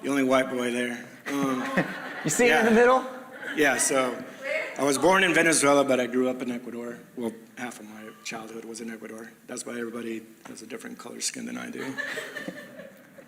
the only white boy there. You see him in the middle? Yeah, so I was born in Venezuela, but I grew up in Ecuador. Well, half of my childhood was in Ecuador. That's why everybody has a different color skin than I do.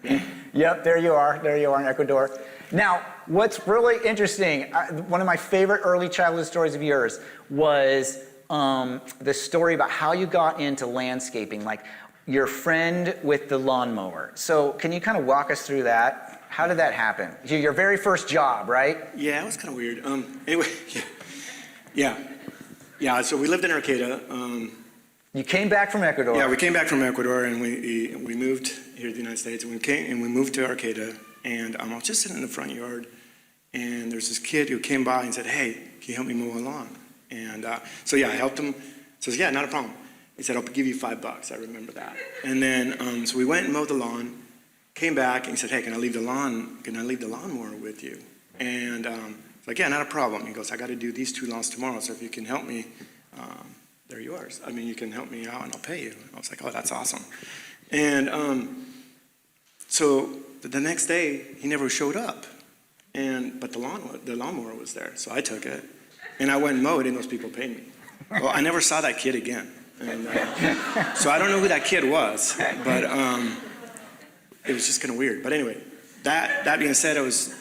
Yeah. Yep, there you are. There you are in Ecuador. Now, what's really interesting, one of my favorite early childhood stories of yours was the story about how you got into landscaping, like your friend with the lawnmower. So can you kind of walk us through that? How did that happen? Your very first job, right? Yeah, it was kind of weird. Anyway, yeah. So we lived in Arcata. You came back from Ecuador. Yeah, we came back from Ecuador, and we moved here to the United States, and we moved to Arcata, and I was just sitting in the front yard, and there's this kid who came by and said, "Hey, can you help me mow a lawn?" And so yeah, I helped him. So yeah, not a problem. He said, "I'll give you $5." I remember that. And then so we went and mowed the lawn. Came back and he said, "Hey, can I leave the lawnmower with you?" And I was like, "Yeah, not a problem." He goes, "I got to do these 2 lawns tomorrow, so if you can help me, they're yours. I mean, you can help me out and I'll pay you." I was like, "Oh, that's awesome." And so the next day he never showed up, but the lawnmower was there, so I took it and I went and mowed, and those people paid me. Well, I never saw that kid again, and so I don't know who that kid was, but it was just kind of weird. But anyway, that being said,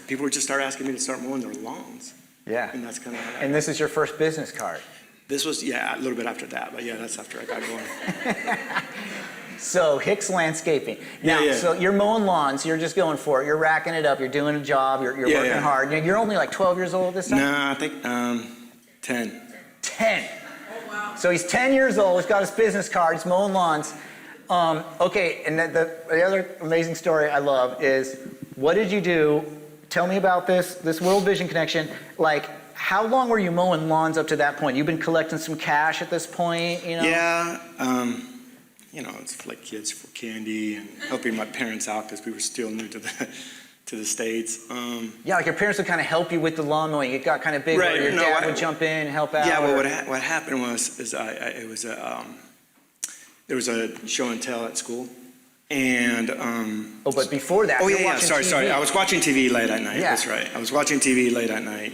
people would just start asking me to start mowing their lawns. Yeah. And that's kind of. And this is your first business card. This was a little bit after that, but yeah, that's after I got going. So Hicks Landscaping. Now, Yeah. So you're mowing lawns. You're just going for it. You're racking it up. You're doing a job. You're working hard. You're only like 12 years old this time? No, I think 10. 10. Oh, wow. So he's 10 years old. He's got his business card. He's mowing lawns. Okay, and the other amazing story I love is, what did you do? Tell me about this World Vision connection. Like, how long were you mowing lawns up to that point? You've been collecting some cash at this point, you know? Yeah, it's like kids for candy and helping my parents out because we were still new to the States. Yeah, like your parents would kind of help you with the lawn mowing. It got kind of big, right, where your dad would jump in and help out. Yeah, well, what happened was there was a show and tell at school, and but before that, sorry. I was watching TV late at night. Yeah. That's right. I was watching TV late at night,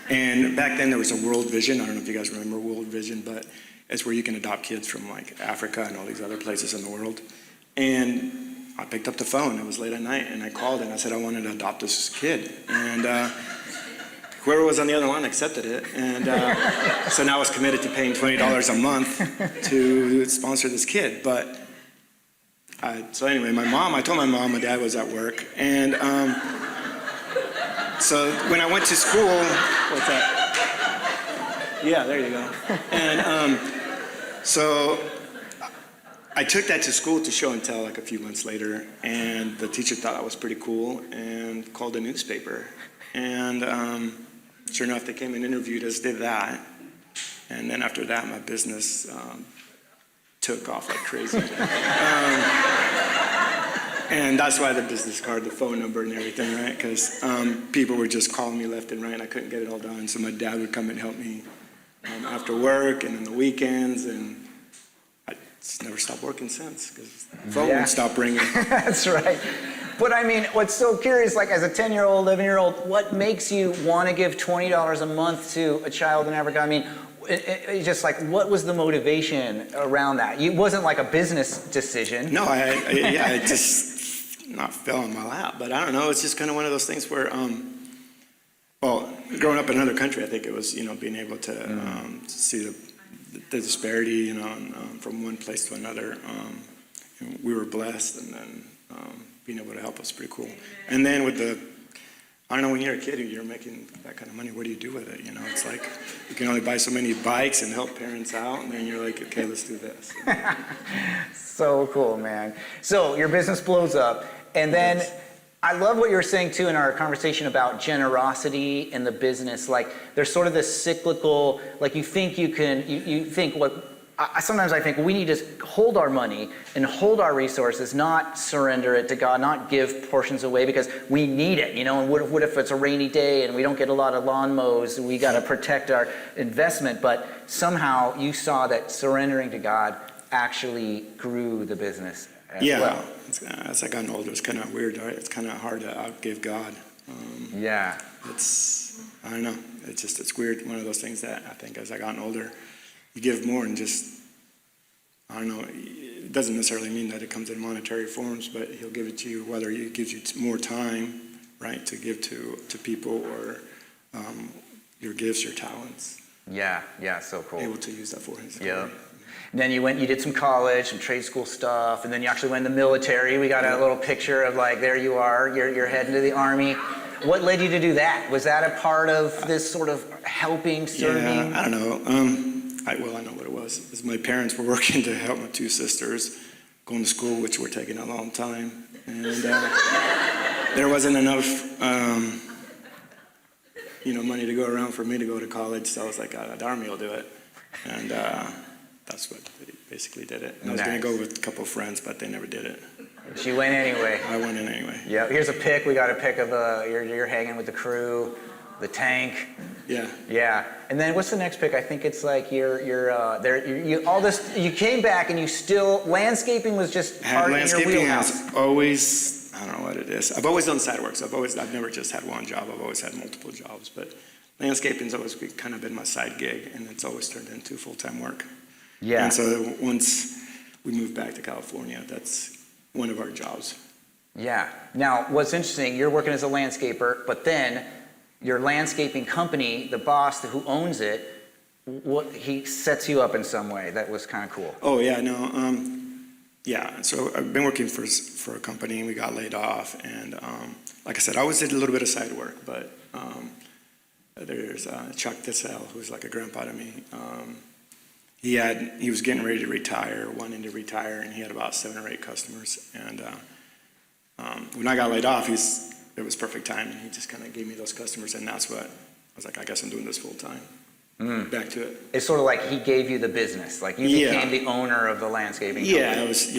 and back then there was a World Vision. I don't know if you guys remember World Vision, but it's where you can adopt kids from like Africa and all these other places in the world. And I picked up the phone. It was late at night, and I called and I said I wanted to adopt this kid, and whoever was on the other line accepted it, and so now I was committed to paying $20 a month to sponsor this kid. But so anyway, I told my mom, my dad was at work, and so when I went to school, what's that? Yeah, there you go. And so I took that to school to show and tell like a few months later, and the teacher thought that was pretty cool and called a newspaper. And sure enough, they came and interviewed us, did that. And then after that, my business took off like crazy. And that's why the business card, the phone number and everything, right? Because people were just calling me left and right, and I couldn't get it all done. So my dad would come and help me after work and on the weekends, and I just never stopped working since because the phone wouldn't stop ringing. That's right. But I mean, what's so curious, like as a 10-year-old, 11-year-old, what makes you want to give $20 a month to a child in Africa? I mean, it just like, what was the motivation around that? It wasn't like a business decision. No, it just not fell in my lap. But I don't know, it's just kind of one of those things where, growing up in another country, I think it was, being able to see the disparity, from one place to another. We were blessed, and then being able to help was pretty cool. And then with I don't know, when you're a kid and you're making that kind of money, what do you do with it? It's like you can only buy so many bikes and help parents out, and then you're like, okay, let's do this. So cool, man. So your business blows up, and then I love what you were saying too in our conversation about generosity in the business. Like there's sort of this cyclical, like you think sometimes I think we need to hold our money and hold our resources, not surrender it to God, not give portions away because we need it, and what if it's a rainy day and we don't get a lot of lawn mows, we got to protect our investment. But somehow you saw that surrendering to God actually grew the business. as well. As I gotten older, it's kind of weird. Right? It's kind of hard to outgive God. Yeah. I don't know. It's weird. One of those things that I think as I gotten older, you give more and just, I don't know. It doesn't necessarily mean that it comes in monetary forms, but he'll give it to you, whether he gives you more time, right, to give to people, or your gifts, your talents. Yeah, so cool. Able to use that for his glory. Yep. And then you did some college, some trade school stuff, and then you actually went in the military. We got a little picture of like, there you are, you're heading to the Army. What led you to do that? Was that a part of this sort of helping, serving? Yeah, I don't know. I know what it was. It was my parents were working to help my two sisters going to school, which were taking a long time. And there wasn't enough, money to go around for me to go to college. So I was like, the Army will do it. And that's what basically did it. And I was going to go with a couple of friends, but they never did it. She went anyway. I went in anyway. Yeah. Here's a pic. We got a pic of you're hanging with the crew, the tank. Yeah. Yeah. And then what's the next pic? I think it's like you're there. All this. You came back and you still landscaping was just part of your wheelhouse. Landscaping has always, I don't know what it is. I've always done side work. So I've never just had one job. I've always had multiple jobs. But landscaping's always kind of been my side gig, and it's always turned into full-time work. Yeah. And so once we moved back to California, that's one of our jobs. Yeah. Now, what's interesting, you're working as a landscaper, but then your landscaping company, the boss who owns it, he sets you up in some way. That was kind of cool. Oh, yeah, no. Yeah, so I've been working for a company, and we got laid off. And like I said, I always did a little bit of side work, but there's Chuck Dissell, who's like a grandpa to me. He was getting ready to retire, wanting to retire, and he had about 7 or 8 customers. And when I got laid off, it was perfect timing. He just kind of gave me those customers, and that's what I was like. I guess I'm doing this full time. Back to it. It's sort of like he gave you the business, like you became the owner of the landscaping company. Yeah, it was.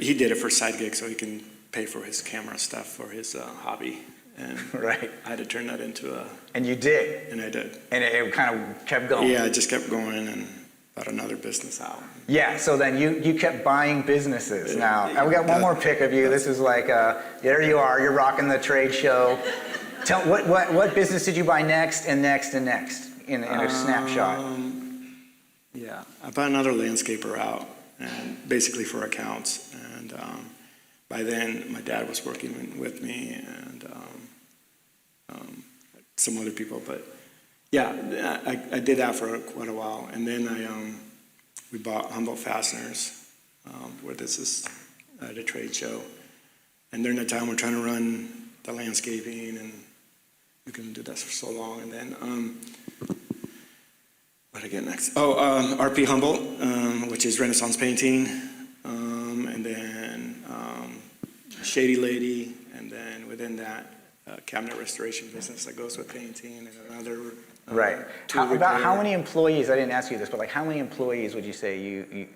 He did it for side gigs, so he can pay for his camera stuff for his hobby. And right. I had to turn that into a... And you did. And I did. And it kind of kept going. Yeah, it just kept going and got another business out. Yeah, so then you kept buying businesses. Now, we got one more pic of you. This is like, there you are. You're rocking the trade show. Tell what business did you buy next and next and next in a snapshot? Yeah, I bought another landscaper out, and basically for accounts. And by then, my dad was working with me, and some other people. But yeah, I did that for quite a while, and then we bought Humboldt Fasteners, where this is at a trade show. And during that time, we're trying to run the landscaping, and we couldn't do that for so long. And then what did I get next? RP Humboldt, which is Renaissance painting, and then Shady Lady, and then within that, cabinet restoration business that goes with painting, and another right. How many employees? I didn't ask you this, but like how many employees would you say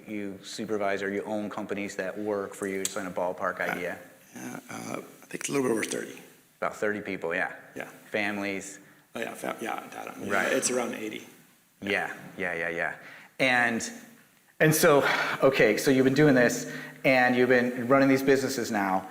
you supervise or you own companies that work for you? Just in a ballpark idea. I think a little bit over 30. About 30 people. Yeah. Yeah. Families. Oh yeah. Right. It's around 80. Yeah. And so, okay, so you've been doing this, and you've been running these businesses now.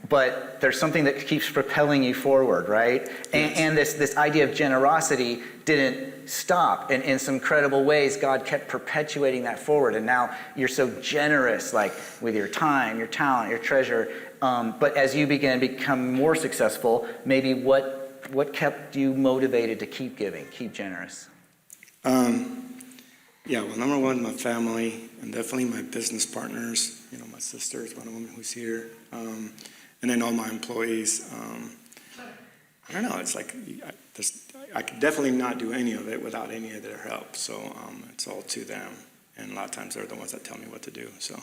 But there's something that keeps propelling you forward, right? Yes. And this idea of generosity didn't stop. And in some incredible ways, God kept perpetuating that forward. And now you're so generous, like with your time, your talent, your treasure. But as you began to become more successful, maybe what kept you motivated to keep giving, keep generous? Yeah, well, number one, my family, and definitely my business partners. My sister is one of them who's here. And then all my employees. I don't know, it's like, I could definitely not do any of it without any of their help. So it's all to them. And a lot of times they're the ones that tell me what to do. So,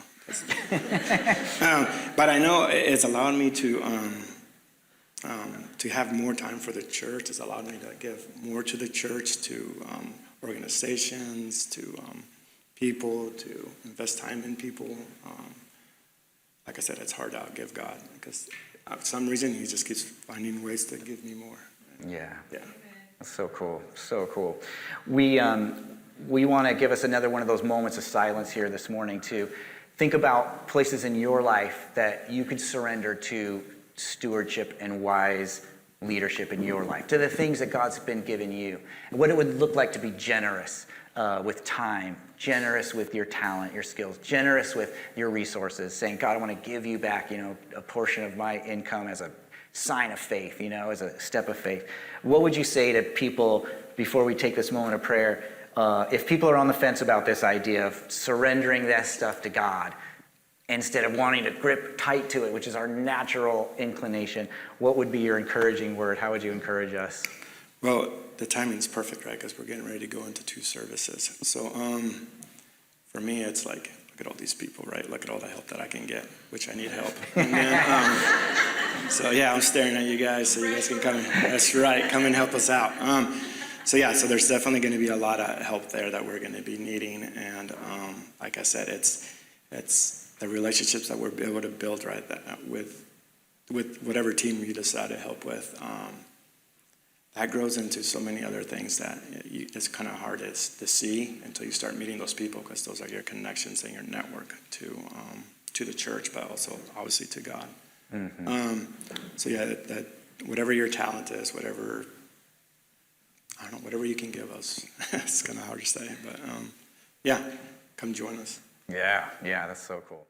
but I know it's allowed me to have more time for the church. It's allowed me to give more to the church, to organizations, to people, to invest time in people. Like I said, it's hard to outgive God because for some reason He just keeps finding ways to give me more. Yeah. Yeah. That's so cool. So cool. We want to give us another one of those moments of silence here this morning to think about places in your life that you could surrender to stewardship and wise leadership in your life, to the things that God's been giving you, what it would look like to be generous with time, generous with your talent, your skills, generous with your resources, saying, God, I want to give you back, a portion of my income as a sign of faith, as a step of faith. What would you say to people before we take this moment of prayer? If people are on the fence about this idea of surrendering that stuff to God, instead of wanting to grip tight to it, which is our natural inclination, what would be your encouraging word? How would you encourage us? Well, the timing's perfect, right? Because we're getting ready to go into 2 services. So for me, it's like, look at all these people, right? Look at all the help that I can get, which I need help. And then, so yeah, I'm staring at you guys, so you guys can come and, that's right, come and help us out. So there's definitely going to be a lot of help there that we're going to be needing. And like I said, it's the relationships that we're able to build right with whatever team you decide to help with. That grows into so many other things that it's kind of hard to see until you start meeting those people, because those are your connections and your network to the church, but also obviously to God. Mm-hmm. That whatever your talent is, whatever you can give us, it's kind of hard to say, but come join us. Yeah, that's so cool.